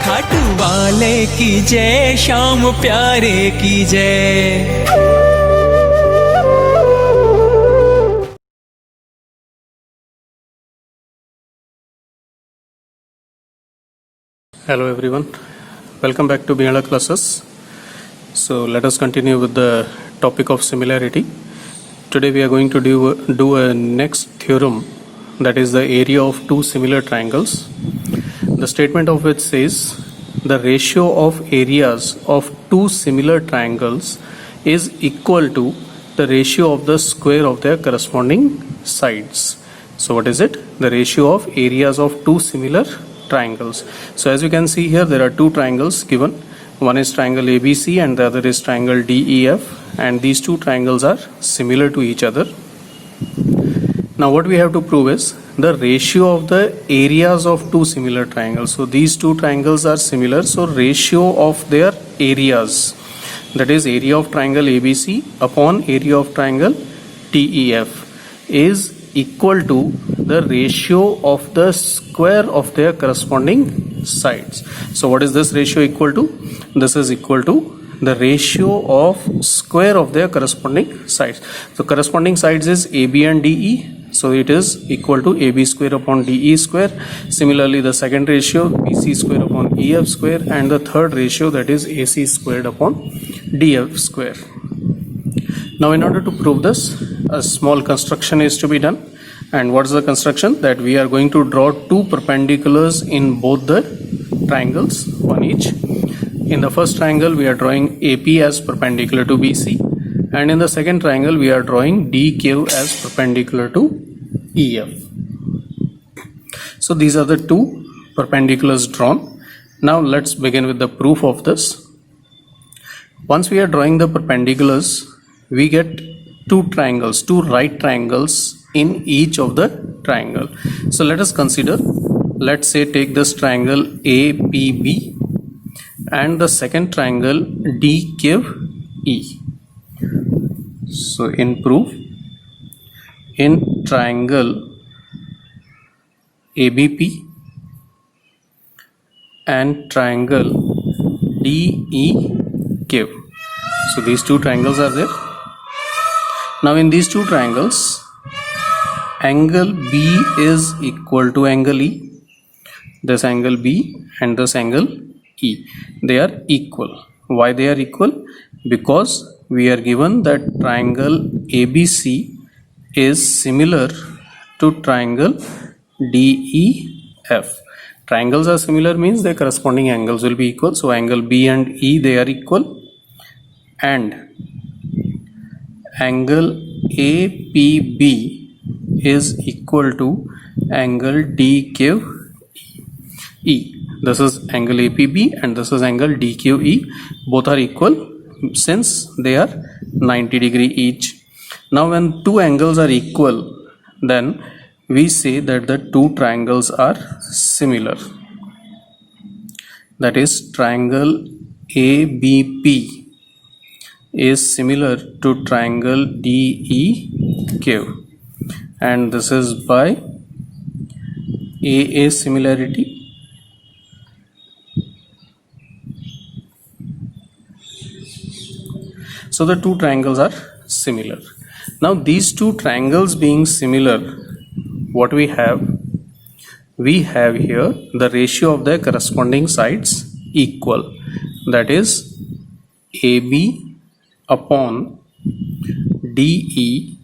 खाटू वाले की जय, श्याम प्यारे की जय। Hello everyone, welcome back to Biyala classes. So let us continue with the topic of similarity. Today we are going to do a next theorem, that is the area of two similar triangles. The statement of which says the ratio of areas of two similar triangles is equal to the ratio of the square of their corresponding sides. So what is it? The ratio of areas of two similar triangles. So as you can see here, there are two triangles given. One is triangle ABC and the other is triangle DEF, and these two triangles are similar to each other. Now what we have to prove is the ratio of the areas of two similar triangles. So these two triangles are similar, so ratio of their areas, that is area of triangle ABC upon area of triangle DEF, is equal to the ratio of the square of their corresponding sides. So what is this ratio equal to? This is equal to the ratio of square of their corresponding sides. So corresponding sides is AB and DE, so it is equal to AB square upon DE square. Similarly the second ratio, BC square upon EF square, and the third ratio, that is AC squared upon DF square. Now in order to prove this, a small construction is to be done. And what is the construction? That we are going to draw two perpendiculars in both the triangles, one each. In the first triangle we are drawing AP as perpendicular to BC, and in the second triangle we are drawing DQ as perpendicular to EF. So these are the two perpendiculars drawn. Now let's begin with the proof of this. Once we are drawing the perpendiculars, we get two triangles, two right triangles in each of the triangle. So let us consider, let's say take this triangle APB and the second triangle DQE. So in proof, in triangle ABP and triangle DEQ, so these two triangles are there. Now in these two triangles, angle B is equal to angle E. This angle B and this angle E, they are equal. Why they are equal? Because we are given that triangle ABC is similar to triangle DEF. Triangles are similar means their corresponding angles will be equal. So angle B and E, they are equal, and angle APB is equal to angle DQE. This is angle APB and this is angle DQE. Both are equal since they are 90 degree each. Now when two angles are equal, then we say that the two triangles are similar. That is triangle ABP is similar to triangle DEQ, and this is by AA similarity. So the two triangles are similar. Now these two triangles being similar, what we have? We have here the ratio of their corresponding sides equal. That is AB upon DE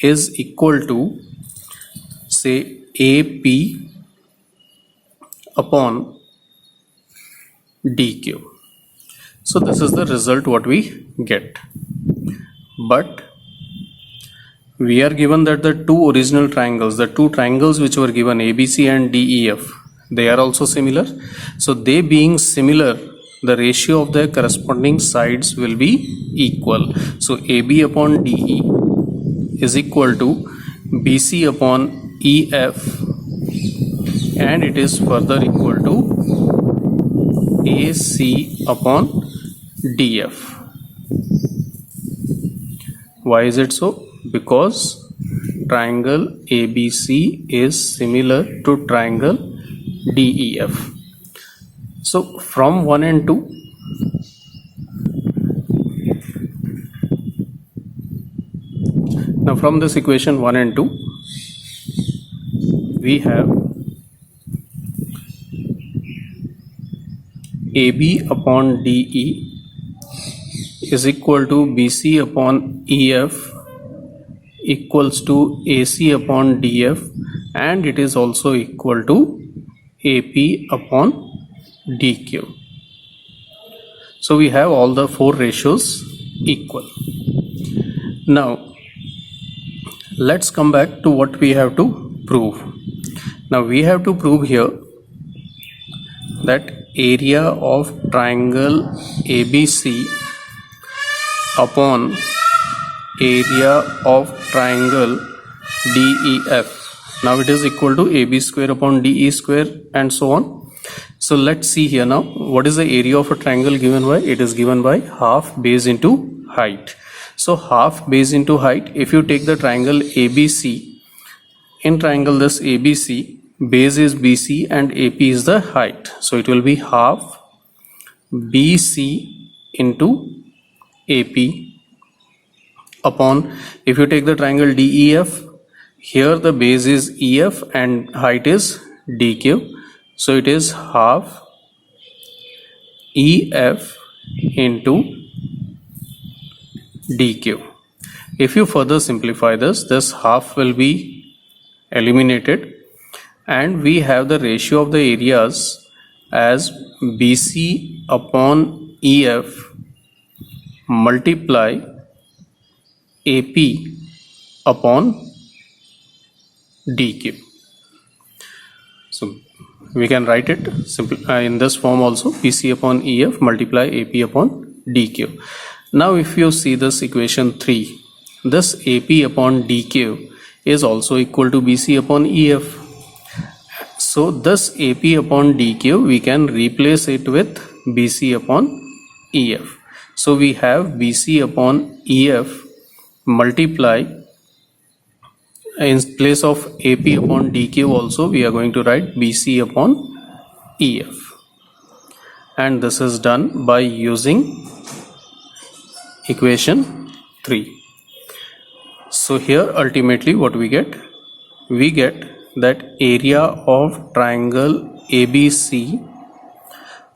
is equal to, say, AP upon DQ. So this is the result what we get. But we are given that the two original triangles, the two triangles which were given ABC and DEF, they are also similar. So they being similar, the ratio of their corresponding sides will be equal. So AB upon DE is equal to BC upon EF, and it is further equal to AC upon DF. Why is it so? Because triangle ABC is similar to triangle DEF. So from 1 and 2, now from this equation 1 and 2, we have AB upon DE is equal to BC upon EF equals to AC upon DF, and it is also equal to AP upon DQ. So we have all the four ratios equal. Now let's come back to what we have to prove. Now we have to prove here that area of triangle ABC upon area of triangle DEF. Now it is equal to AB square upon DE square and so on. So let's see here now, what is the area of a triangle given by? It is given by half base into height. So half base into height, if you take the triangle ABC, in triangle this ABC, base is BC and AP is the height. So it will be half BC into AP upon, if you take the triangle DEF, here the base is EF and height is DQ. So it is half EF into DQ. If you further simplify this half will be eliminated, and we have the ratio of the areas as BC upon EF multiply AP upon DQ. So we can write it in this form also, BC upon EF multiply AP upon DQ. Now if you see this equation 3, this AP upon DQ is also equal to BC upon EF. So this AP upon DQ we can replace it with BC upon EF. So we have BC upon EF multiply, in place of AP upon DQ also we are going to write BC upon EF, and this is done by using equation 3. So here ultimately what we get? We get that area of triangle ABC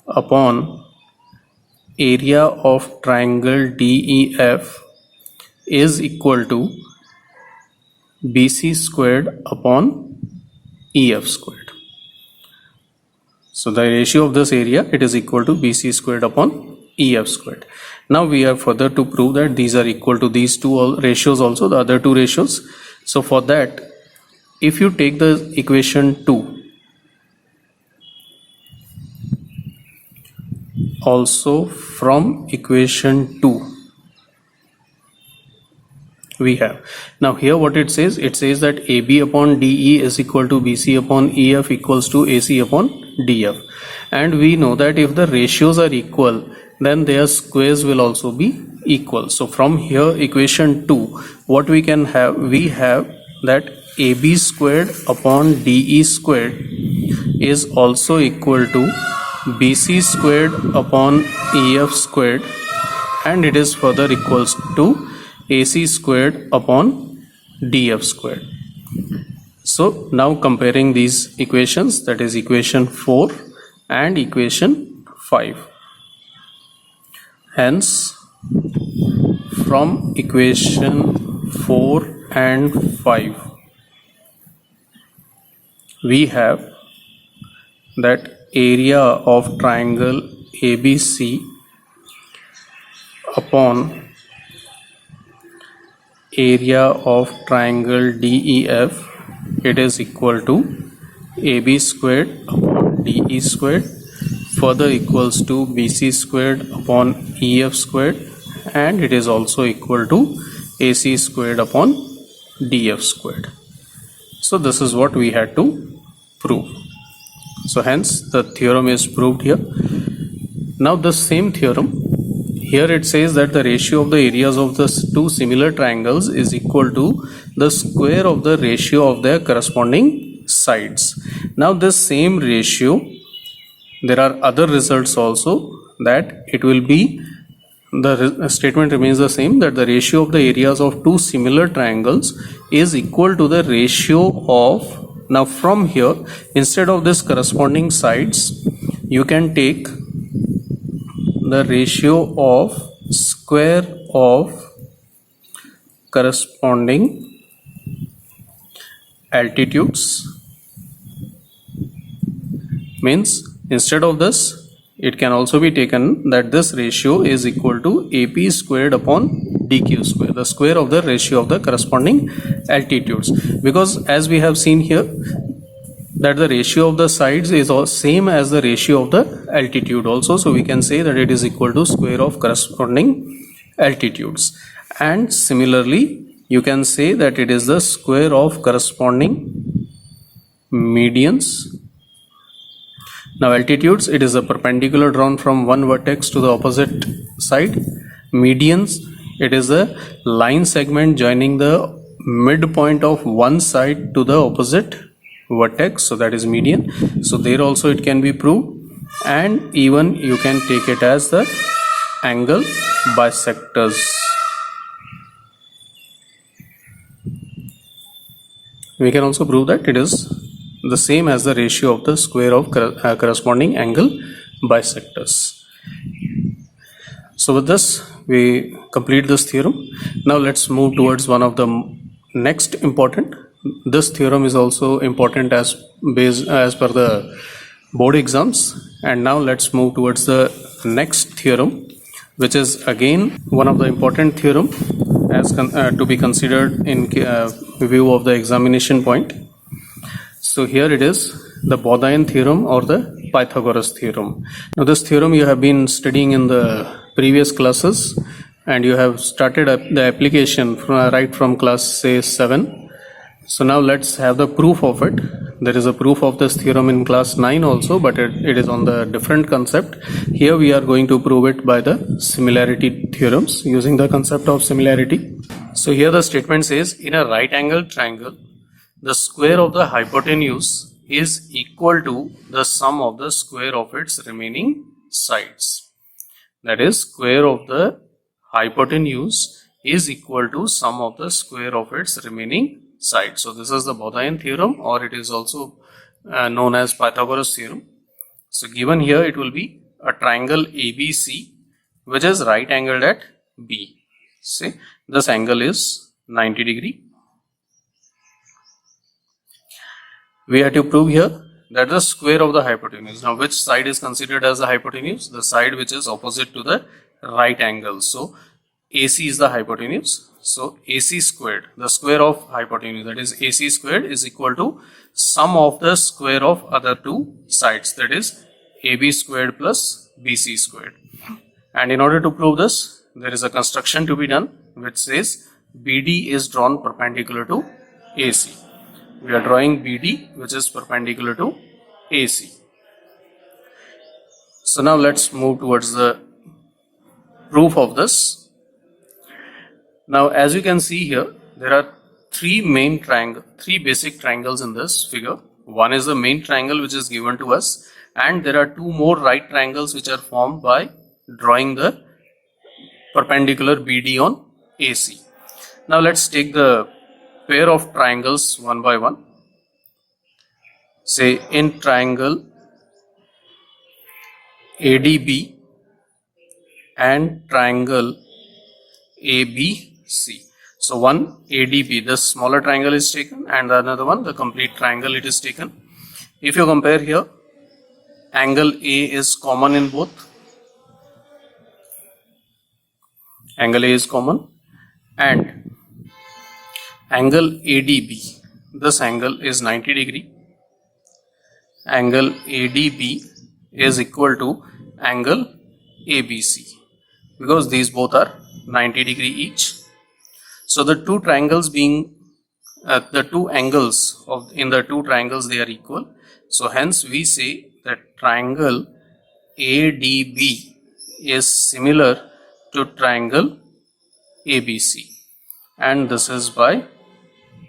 upon area of triangle DEF is equal to BC squared upon EF squared. So the ratio of this area, it is equal to BC squared upon EF squared. Now we have further to prove that these are equal to these two ratios also, the other two ratios. So for that, if you take the equation 2, also from equation 2 we have, now here what it says that AB upon DE is equal to BC upon EF equals to AC upon DF, and we know that if the ratios are equal then their squares will also be equal. So from here equation 2 what we can have, we have that AB squared upon DE squared is also equal to BC squared upon EF squared, and it is further equals to AC squared upon DF squared. So now comparing these equations, that is equation 4 and equation 5. Hence from equation 4 and 5 we have that area of triangle ABC upon area of triangle DEF, it is equal to AB squared upon DE squared, further equals to BC squared upon EF squared, and it is also equal to AC squared upon DF squared. So this is what we had to prove. So hence the theorem is proved here. Now the same theorem, here it says that the ratio of the areas of the two similar triangles is equal to the square of the ratio of their corresponding sides. Now this same ratio there are other results also, that it will be the statement remains the same, that the ratio of the areas of two similar triangles is equal to the ratio of, now from here instead of this corresponding sides you can take the ratio of square of corresponding altitudes. Means instead of this it can also be taken that this ratio is equal to AP squared upon DQ square, the square of the ratio of the corresponding altitudes, because as we have seen here that the ratio of the sides is same as the ratio of the altitude also, so we can say that it is equal to square of corresponding altitudes. And similarly you can say that it is the square of corresponding medians. Now altitudes, it is a perpendicular drawn from one vertex to the opposite side. Medians, it is a line segment joining the midpoint of one side to the opposite vertex, so that is median. So there also it can be proved, and even you can take it as the angle bisectors. We can also prove that it is the same as the ratio of the square of corresponding angle bisectors. So with this we complete this theorem. Now let's move towards one of the next important. This theorem is also important as per the board exams. And now let's move towards the next theorem, which is again one of the important theorem as to be considered in view of the examination point. So here it is, the Bodleian theorem or the Pythagoras theorem. Now this theorem you have been studying in the previous classes, and you have started the application right from class say 7. So now let's have the proof of it. There is a proof of this theorem in class 9 also, but it is on the different concept. Here we are going to prove it by the similarity theorems using the concept of similarity. So here the statement says, in a right angled triangle, the square of the hypotenuse is equal to the sum of the square of its remaining sides. That is, square of the hypotenuse is equal to sum of the square of its remaining sides. So this is the Bodleian theorem, or it is also known as Pythagoras theorem. So given here it will be a triangle ABC which is right angled at B. See, this angle is 90 degree. We have to prove here that the square of the hypotenuse. Now which side is considered as the hypotenuse? The side which is opposite to the right angle. So AC is the hypotenuse. So AC squared, the square of hypotenuse, that is AC squared, is equal to sum of the square of other two sides, that is AB squared plus BC squared. And in order to prove this, there is a construction to be done which says BD is drawn perpendicular to AC. We are drawing BD which is perpendicular to AC. So now let's move towards the proof of this. Now as you can see here, there are three basic triangles in this figure. One is the main triangle which is given to us, and there are two more right triangles which are formed by drawing the perpendicular BD on AC. Now let's take the pair of triangles one by one. Say in triangle ADB and triangle ABC. So one ADB, the smaller triangle is taken, and the another one, the complete triangle, it is taken. If you compare here, angle A is common in both. Angle A is common, and angle ADB, this angle is 90 degree. Angle ADB is equal to angle ABC because these both are 90 degree each. So the two triangles being the two angles in the two triangles, they are equal. So hence we say that triangle ADB is similar to triangle ABC, and this is by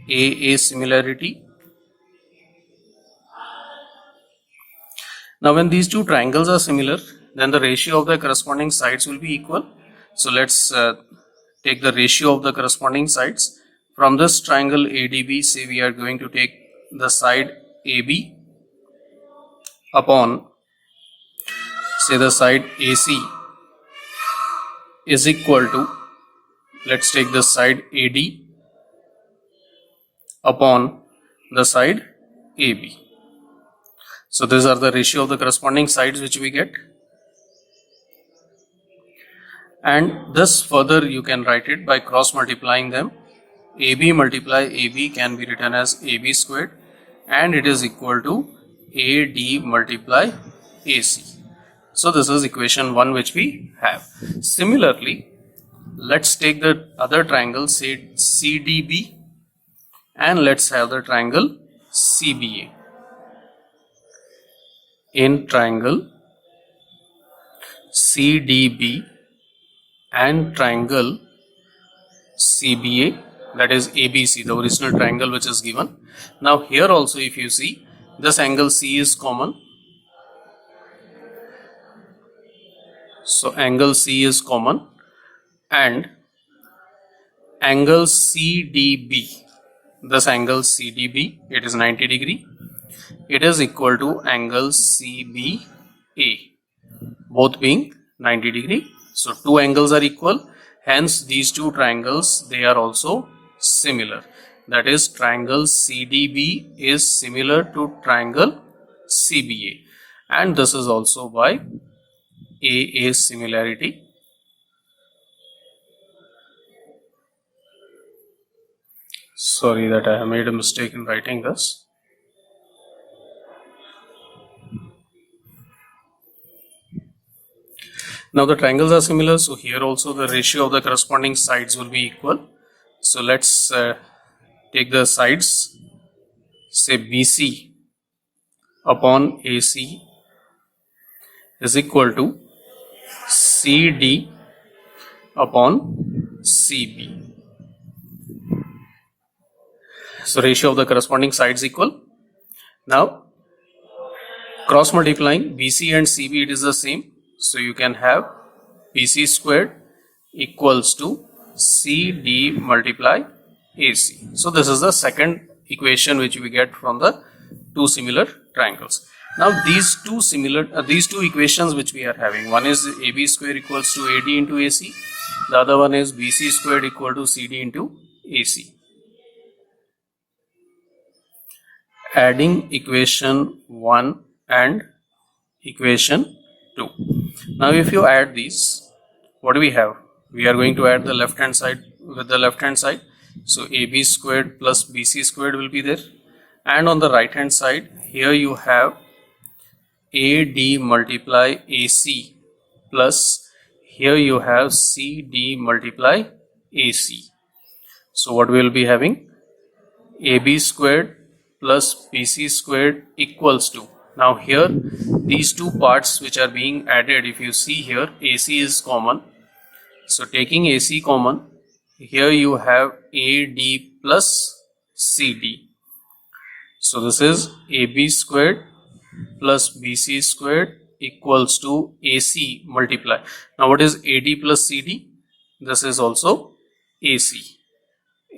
AA similarity. Now when these two triangles are similar, then the ratio of the corresponding sides will be equal. So let's take the ratio of the corresponding sides. From this triangle ADB, say we are going to take the side AB upon, say, the side AC is equal to, let's take the side AD upon the side AB. So these are the ratio of the corresponding sides which we get. And this further you can write it by cross multiplying them. AB multiply AB can be written as AB squared, and it is equal to AD multiply AC. So this is equation 1 which we have. Similarly, let's take the other triangle, say CDB, and let's have the triangle CBA. In triangle CDB and triangle CBA, that is ABC, the original triangle which is given. Now here also, if you see, this angle C is common. So angle C is common, and angle CDB, this angle CDB, it is 90 degree. It is equal to angle CBA, both being 90 degree. So two angles are equal, hence these two triangles, they are also similar. That is, triangle CDB is similar to triangle CBA, and this is also by AA similarity. Sorry that I have made a mistake in writing this. Now the triangles are similar, so here also the ratio of the corresponding sides will be equal. So let's take the sides, say BC upon AC is equal to CD upon CB. So ratio of the corresponding sides equal. Now cross multiplying BC and CB, it is the same. So you can have BC squared equals to CD multiply AC. So this is the second equation which we get from the two similar triangles. Now these two equations which we are having, one is AB square equals to AD into AC, the other one is BC squared equal to CD into AC. Adding equation 1 and equation 2. Now if you add these, what do we have? We are going to add the left hand side with the left hand side. So AB squared plus BC squared will be there, and on the right hand side here you have AD multiply AC plus here you have CD multiply AC. So what we will be having? AB squared plus BC squared equals to, now here these two parts which are being added, if you see here, AC is common. So taking AC common, here you have AD plus CD. So this is AB squared plus BC squared equals to AC multiply. Now what is AD plus CD? This is also AC.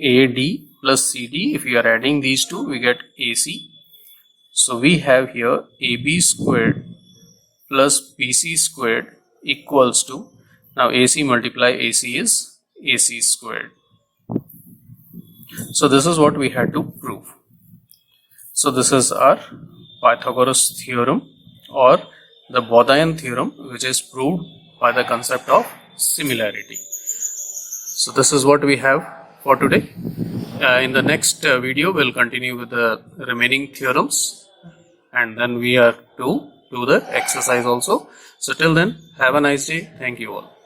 AD plus CD, if you are adding these two, we get AC. So we have here AB squared plus BC squared equals to, now AC multiply AC is AC squared. So this is what we had to prove. So this is our Pythagoras theorem, or the Bodhayan theorem, which is proved by the concept of similarity. So this is what we have for today. In the next video, we'll continue with the remaining theorems, and then we are to do the exercise also. So till then, have a nice day. Thank you all.